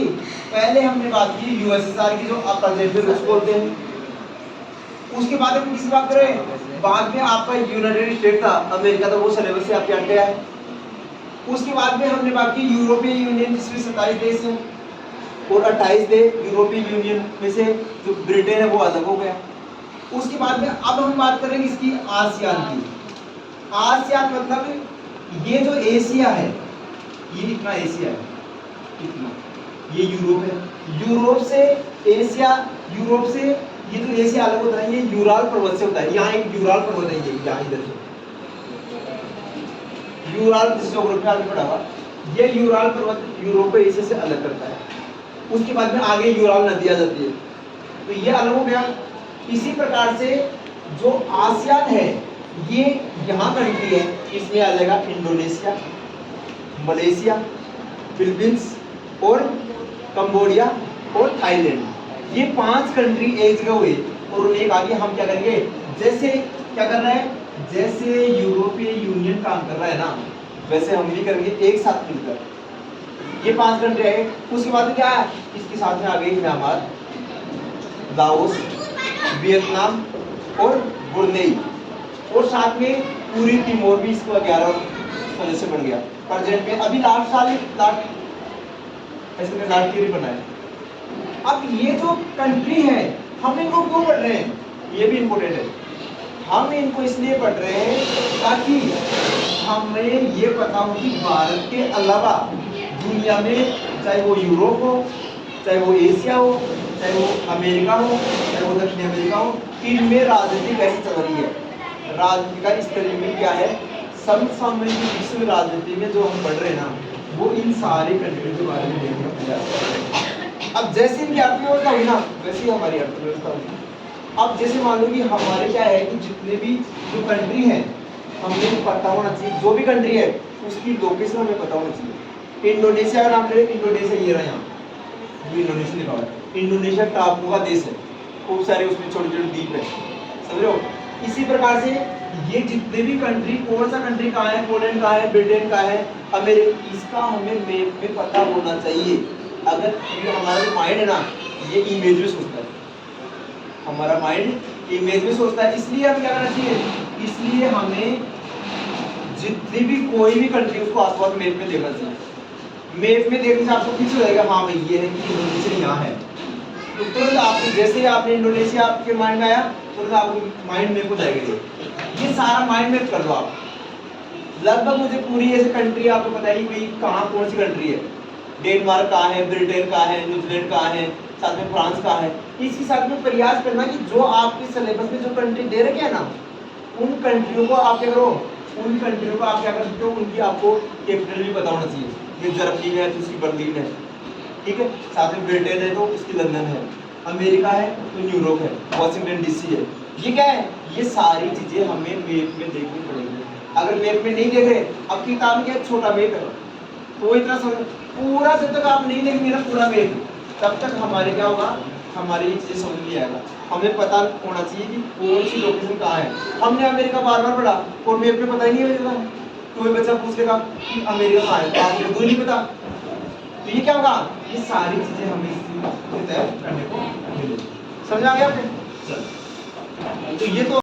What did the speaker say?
की? पहले हमने बात की यूएसएसआर की, जो आप प्रेजेंट रूस बोलते हैं। उसके बाद हम किसकी बात कर रहे हैं? बाद में आपका यूनाइटेड स्टेट था, अमेरिका, तो वो सिलेबस से आपके हट गया है। उसके बाद में हमने बात की यूरोपीय यूनियन, जिसमें 27 देश हैं और 28 देश यूरोपीय यूनियन में से जो ब्रिटेन है वो अलग हो गया। उसके बाद में अब हम बात करेंगे इसकी आसियान की। आसियान मतलब ये जो एशिया है, ये इतना एशिया है, इतना, ये यूरोप है। यूरोप से एशिया, यूरोप से ये जो एशिया अलग होता है, ये यूराल पर्वत से होता है। यहाँ एक यूराल पर्वत है, ये यहाँ इधर से यूराल, जिस ज्योग्राफी आगे पढ़ा हुआ, ये यूराल पर्वत यूरोप को एशिया से अलग करता है। उसके बाद में आगे यूराल नदी आ जाती है, तो ये अलग हो गया। इसी प्रकार से जो आसियान है, ये यहाँ कंट्री है, इसमें आ जाएगा इंडोनेशिया, मलेशिया, फिलीपींस और कंबोडिया और थाईलैंड। ये 5 कंट्री एक जगह हुए और उन्हें आगे हम क्या करेंगे, जैसे क्या कर रहा है, जैसे यूरोपीय यूनियन काम कर रहा है ना, वैसे हम भी करेंगे एक साथ मिलकर। ये 5 कंट्री है। उसके बाद क्या है, इसके साथ में आ गई म्यांमार, लाओस, वियतनाम और ब्रुनेई, और साथ में पूरी तिमोर भी इसका 11 सदस्य बन गया प्रेजेंट में। अभी लास्ट साल लास्ट ईयर बना है। अब ये जो कंट्री है, हम इनको क्यों पढ़ रहे हैं, ये भी इम्पोर्टेंट है। हम इनको इसलिए पढ़ रहे हैं ताकि हमें ये पता हो कि भारत के अलावा दुनिया में, चाहे वो यूरोप हो, चाहे वो एशिया हो, चाहे वो अमेरिका हो, चाहे वो दक्षिण अमेरिका हो, इनमें राजनीति कैसे चल रही है, राजनीति का स्तर में क्या है, समसामयिक विश्व राजनीति में जो हम पढ़ रहे हैं ना, वो इन सारे कंट्री के बारे में देखने का प्रयास कर रहे हैं। अब जैसे इनकी अर्थव्यवस्था हुई ना, वैसे ही हमारी अर्थव्यवस्था हुई। अब जैसे मान लो कि हमारे क्या है कि जितने भी जो कंट्री हैं, हमें पता होना चाहिए, जो भी कंट्री है उसकी लोकेशन हमें पता होना चाहिए। इंडोनेशिया का नाम ले, इंडोनेशिया ये रहा, यहाँ इंडोनेशिया लिखा हुआ है। इंडोनेशिया टापू का देश है, खूब सारे उसमें छोटे छोटे द्वीप है, समझ रहे हो। इसी प्रकार से ये जितने भी कंट्री, कौन सा कंट्री कहाँ है, पोलैंड कहाँ है, ब्रिटेन कहाँ है, अमेरिका, इसका हमें मैप में पता होना चाहिए। अगर ये हमारा जो माइंड है ना, ये इमेज में सोचता है, हमारा माइंड इमेज में सोचता है। इसलिए हमें क्या करना चाहिए, इसलिए हमें जितनी भी कोई भी कंट्री उसको आसपास मैप में देखना चाहिए। मैप में देखने से आपको फिक्स हो जाएगा, हाँ भाई ये है कि इंडोनेशिया यहाँ है। तो तुरंत आपने, जैसे ही आपने इंडोनेशिया आपके माइंड में आया, तुरंत आपको माइंड मैप हो जाएगा। ये सारा माइंड मैप कर लो आप। लगभग मुझे पूरी ऐसी कंट्री आपको पता है कि भाई कहाँ कौन सी कंट्री है, डेनमार्क कहाँ है, ब्रिटेन कहाँ है, न्यूजीलैंड कहाँ है, साथ में फ्रांस कहाँ है। इसी साथ में प्रयास करना कि जो आपके सिलेबस में जो कंट्री दे रखे हैं ना, उन कंट्रियों को आप क्या करो, उन कंट्रियों को आप क्या कर सकते हो, उनकी आपको कैपिटल भी पता होना चाहिए। ये जर्मनी है तो उसकी बर्लिन है, ठीक है, साथ में ब्रिटेन है तो उसकी लंदन है, अमेरिका है तो न्यूयॉर्क है, वॉशिंगटन डीसी है। ये क्या है, ये सारी चीजें हमें मैप में देखनी पड़ेगी। अगर मैप में नहीं देख रहे, अब किताब में क्या छोटा मैप है, तो इतना पूरा जब तक आप नहीं देखेंगे ना पूरा मैप, तब तक हमारे क्या होगा, हमारी ये चीजें समझ नहीं आएगा। हमें पता होना चाहिए कि कौन सी लोकेशन कहाँ है। हमने अमेरिका बार बार पढ़ा और मैप में पता ही नहीं है, कोई बच्चा पूछ लेगा कि अमेरिका कहाँ है, आपको नहीं पता, तो ये क्या होगा, ये सारी चीजें हमें तय करने को मिलेगी। समझ आ गया आपको? तो ये तो